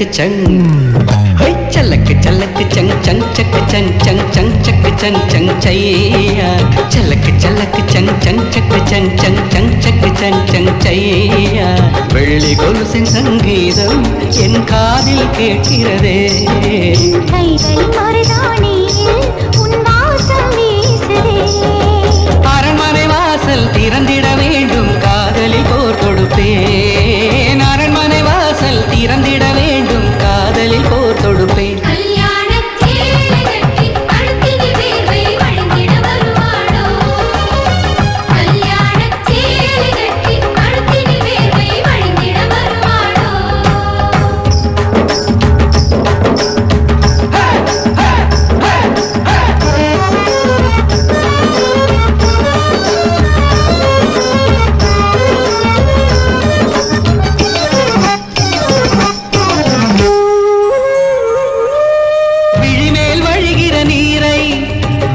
चक चंग होय चलक चलक चंग चंग चक चंग चंग चंग चक चंग चंग चैया चलक चलक चंग चंग चक चंग चंग चंग चक चंग चंग चैया வெள்ளி கொலுசின் சங்கீதம் என் காதில் கேட்கிறதே கைகள் மருதாணியில் உன் வாசம் வீசுதே அரண்மனை வாசல் திறந்திட வேண்டும் காதலில் போர் தொடுப்பேன் அரண்மனை வாசல் திறந்திட வேண்டும் காதலில் போர் தொடுப்பேன்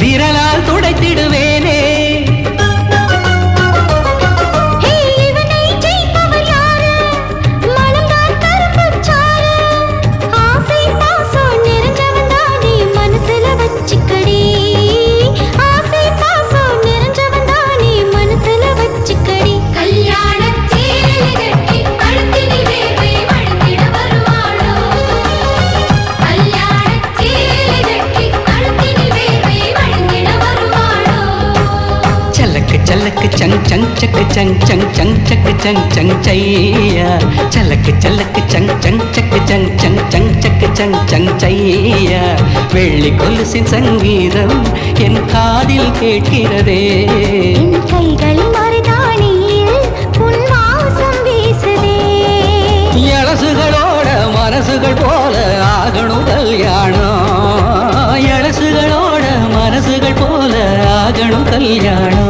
விரலால் துடைத்திடுவேனே இவனை ஜெயிப்பவர் யாரு மனம்தான் கருப்புச்சாறு ஆசை பாசம் நிறைஞ்சவன் தானே மனசுல வச்சுக்கடி ஆசை பாசம் நிறைஞ்சவன் தானே மனசுல வச்சுக்கடி கல்யாணச் சேலை கட்டி கழுத்தினில் வேர்வை வழிந்திட வருவாளோ கல்யாணச் சேலை கட்டி கழுத்தினில் வேர்வை चलक चंग चंग चक चंग चंग चंग चक चंग चंग चैया चलक चलक चंग चंग चक चंग चंग चंग चक चंग चंग चैया வெள்ளி கொலுசின் சங்கீதம் என் காதில் கேட்கிறதே என் கைகள் மருதாணியில் உன் வாசம் வீசுதே எலசுகளோட மனசுகள் போல ஆகணும் கல்யாணம் எலசுகளோட மனசுகள் போல ஆகணும் கல்யாணம்